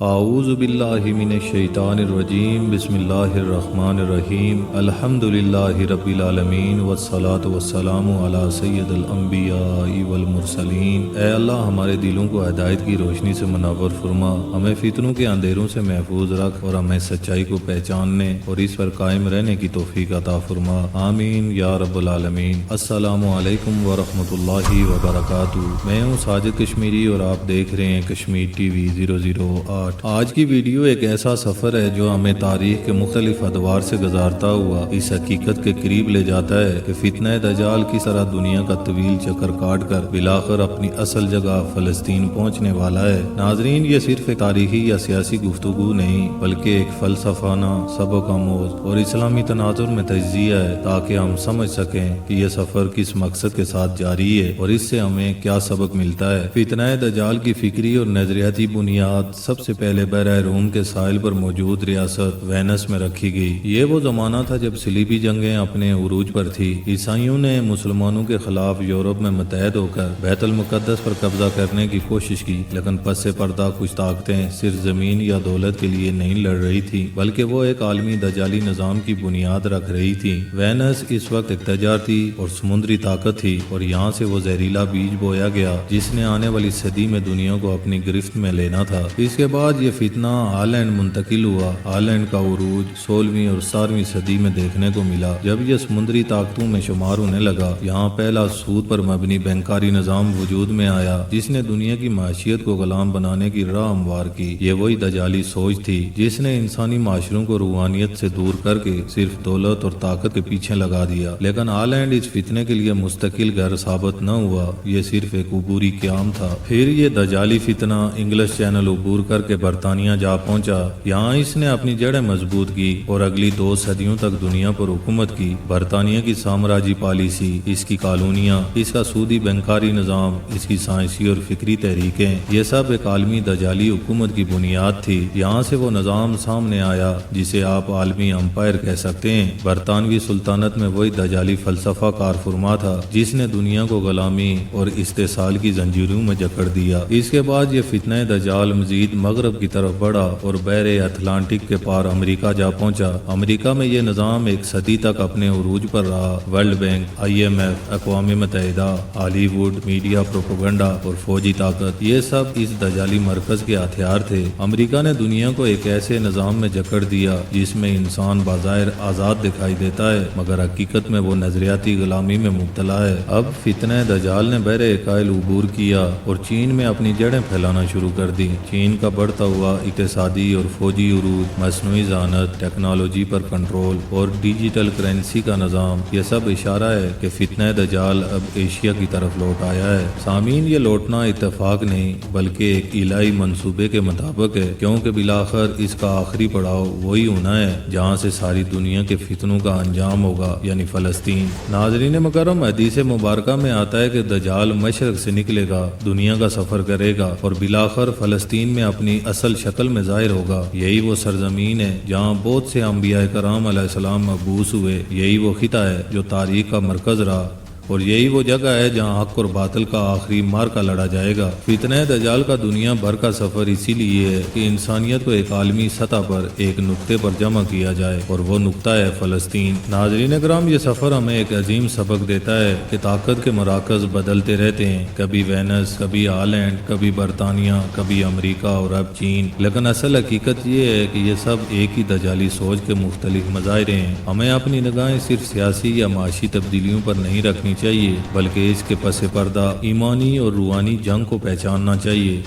اعوذ باللہ من الشیطان الرجیم بسم اللہ الرحمن الرحیم الحمد للہ رب العالمین والصلاة والسلام علی سید الانبیاء والمرسلین۔ اے اللہ ہمارے دلوں کو ہدایت کی روشنی سے منور فرما، ہمیں فتنوں کے اندھیروں سے محفوظ رکھ اور ہمیں سچائی کو پہچاننے اور اس پر قائم رہنے کی توفیق عطا فرما، آمین یا رب العالمین۔ السلام علیکم ورحمۃ اللہ وبرکاتہ۔ میں ہوں ساجد کشمیری اور آپ دیکھ رہے ہیں کشمیر ٹی وی 008۔ آج کی ویڈیو ایک ایسا سفر ہے جو ہمیں تاریخ کے مختلف ادوار سے گزارتا ہوا اس حقیقت کے قریب لے جاتا ہے کہ فتنہ دجال کس طرح دنیا کا طویل چکر کاٹ کر بالآخر اپنی اصل جگہ فلسطین پہنچنے والا ہے۔ ناظرین، یہ صرف ایک تاریخی یا سیاسی گفتگو نہیں بلکہ ایک فلسفانہ، سبق آموز اور اسلامی تناظر میں تجزیہ ہے تاکہ ہم سمجھ سکیں کہ یہ سفر کس مقصد کے ساتھ جاری ہے اور اس سے ہمیں کیا سبق ملتا ہے۔ فتنہ دجال کی فکری اور نظریاتی بنیاد سب سے پہلے بحیرہ روم کے ساحل پر موجود ریاست وینس میں رکھی گئی۔ یہ وہ زمانہ تھا جب صلیبی جنگیں اپنے عروج پر تھی۔ عیسائیوں نے مسلمانوں کے خلاف یورپ میں متحد ہو کر بیت المقدس پر قبضہ کرنے کی کوشش کی، لیکن پس پردہ کچھ طاقتیں صرف زمین یا دولت کے لیے نہیں لڑ رہی تھی بلکہ وہ ایک عالمی دجالی نظام کی بنیاد رکھ رہی تھی۔ وینس اس وقت ایک تجارتی اور سمندری طاقت تھی اور یہاں سے وہ زہریلا بیج بویا گیا جس نے آنے والی صدی میں دنیا کو اپنی گرفت میں لینا تھا۔ اس کے بعد یہ فتنہ آلینڈ منتقل ہوا۔ آلینڈ کا عروج 16ویں اور 17ویں صدی میں دیکھنے کو ملا جب یہ سمندری طاقتوں میں شمار ہونے لگا۔ یہاں پہلا سود پر مبنی بینکاری نظام وجود میں آیا جس نے دنیا کی معیشت کو غلام بنانے کی راہ ہموار کی۔ یہ وہی دجالی سوچ تھی جس نے انسانی معاشروں کو روحانیت سے دور کر کے صرف دولت اور طاقت کے پیچھے لگا دیا۔ لیکن آلینڈ اس فتنے کے لیے مستقل گھر ثابت نہ ہوا، یہ صرف ایک عبوری قیام تھا۔ پھر یہ دجالی فتنہ انگلش چینل عبور کر کے برطانیہ جا پہنچا۔ یہاں اس نے اپنی جڑیں مضبوط کی اور اگلی 2 صدیوں تک دنیا پر حکومت کی۔ برطانیہ کی سامراجی پالیسی، اس کی کالونیاں، اس کا سودی بینکاری نظام، اس کی سائنسی اور فکری تحریکیں، یہ سب ایک عالمی دجالی حکومت کی بنیاد تھی۔ یہاں سے وہ نظام سامنے آیا جسے آپ عالمی امپائر کہہ سکتے ہیں۔ برطانوی سلطنت میں وہی دجالی فلسفہ کار فرما تھا جس نے دنیا کو غلامی اور استحصال کی زنجیروں میں جکڑ دیا۔ اس کے بعد یہ فتنہ دجال مزید مغرب کی طرف بڑھا اور بحر اٹلانٹک کے پار امریکہ جا پہنچا۔ امریکہ میں یہ نظام ایک صدی تک اپنے عروج پر رہا۔ ورلڈ بینک، IMF، اقوام متحدہ، ہالی ووڈ، میڈیا، پروپیگنڈا اور فوجی طاقت، یہ سب اس دجالی مرکز کے ہتھیار تھے۔ امریکہ نے دنیا کو ایک ایسے نظام میں جکڑ دیا جس میں انسان بظاہر آزاد دکھائی دیتا ہے مگر حقیقت میں وہ نظریاتی غلامی میں مبتلا ہے۔ اب فتنہ دجال نے بحر ایکائل عبور کیا اور چین میں اپنی جڑیں پھیلانا شروع کر دی۔ چین کا بڑھتا ہوا اقتصادی اور فوجی عروج، مصنوعی ذہانت، ٹیکنالوجی پر کنٹرول اور ڈیجیٹل کرنسی کا نظام، یہ سب اشارہ ہے کہ فتنہ دجال اب ایشیا کی طرف لوٹ آیا ہے۔ سامعین، یہ لوٹنا اتفاق نہیں بلکہ ایک الہی منصوبے کے مطابق ہے، کیونکہ بالآخر اس کا آخری پڑاؤ وہی ہونا ہے جہاں سے ساری دنیا کے فتنوں کا انجام ہوگا، یعنی فلسطین۔ ناظرین مکرم، حدیث مبارکہ میں آتا ہے کہ دجال مشرق سے نکلے گا، دنیا کا سفر کرے گا اور بالآخر فلسطین میں اپنی اصل شکل میں ظاہر ہوگا۔ یہی وہ سرزمین ہے جہاں بہت سے انبیاء کرام علیہ السلام مبعوث ہوئے، یہی وہ خطہ ہے جو تاریخ کا مرکز رہا اور یہی وہ جگہ ہے جہاں حق اور باطل کا آخری معرکہ لڑا جائے گا۔ فتنہ دجال کا دنیا بھر کا سفر اسی لیے ہے کہ انسانیت کو ایک عالمی سطح پر ایک نقطے پر جمع کیا جائے اور وہ نقطہ ہے فلسطین۔ ناظرین اکرام، یہ سفر ہمیں ایک عظیم سبق دیتا ہے کہ طاقت کے مراکز بدلتے رہتے ہیں، کبھی وینس، کبھی آلینڈ، کبھی برطانیہ، کبھی امریکہ اور اب چین، لیکن اصل حقیقت یہ ہے کہ یہ سب ایک ہی دجالی سوچ کے مختلف مظاہرے ہیں۔ ہمیں اپنی نگاہیں صرف سیاسی یا معاشی تبدیلیوں پر نہیں رکھنی چاہیے بلکہ اس کے پس پردہ ایمانی اور روحانی جنگ کو پہچاننا چاہیے،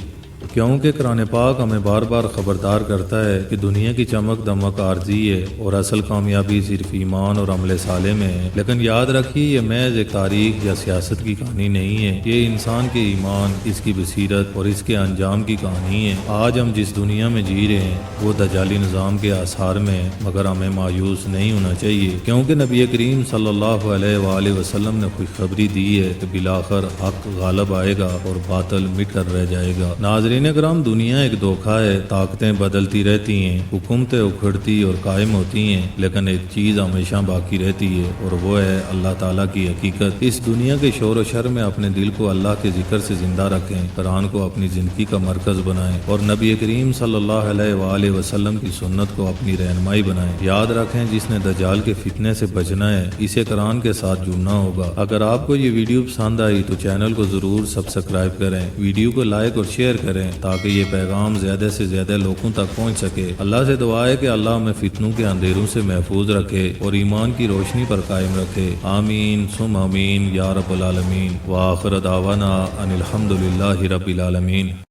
کیونکہ قرآن پاک ہمیں بار بار خبردار کرتا ہے کہ دنیا کی چمک دمک عارضی ہے اور اصل کامیابی صرف ایمان اور عمل صالح میں ہے۔ لیکن یاد رکھیے، یہ محض ایک تاریخ یا سیاست کی کہانی نہیں ہے، یہ انسان کے ایمان، اس کی بصیرت اور اس کے انجام کی کہانی ہے۔ آج ہم جس دنیا میں جی رہے ہیں وہ دجالی نظام کے آثار میں ہے، مگر ہمیں مایوس نہیں ہونا چاہیے کیونکہ نبی کریم صلی اللہ علیہ وآلہ وسلم نے خوشخبری دی ہے کہ بالآخر حق غالب آئے گا اور باطل مٹ کر رہ جائے گا۔ ناظرین ناظرین کرام، دنیا ایک دھوکہ ہے، طاقتیں بدلتی رہتی ہیں، حکومتیں اکھڑتی اور قائم ہوتی ہیں، لیکن ایک چیز ہمیشہ باقی رہتی ہے اور وہ ہے اللہ تعالیٰ کی حقیقت۔ اس دنیا کے شور و شر میں اپنے دل کو اللہ کے ذکر سے زندہ رکھیں، قرآن کو اپنی زندگی کا مرکز بنائیں اور نبی کریم صلی اللہ علیہ وآلہ وسلم کی سنت کو اپنی رہنمائی بنائیں۔ یاد رکھیں، جس نے دجال کے فتنے سے بچنا ہے اسے قرآن کے ساتھ جڑنا ہوگا۔ اگر آپ کو یہ ویڈیو پسند آئی تو چینل کو ضرور سبسکرائب کریں، ویڈیو کو لائک اور شیئر کریں تاکہ یہ پیغام زیادہ سے زیادہ لوگوں تک پہنچ سکے۔ اللہ سے دعا ہے کہ اللہ ہمیں فتنوں کے اندھیروں سے محفوظ رکھے اور ایمان کی روشنی پر قائم رکھے۔ آمین ثم آمین یا رب العالمین۔ وآخر دعوانا ان الحمد للہ رب العالمین۔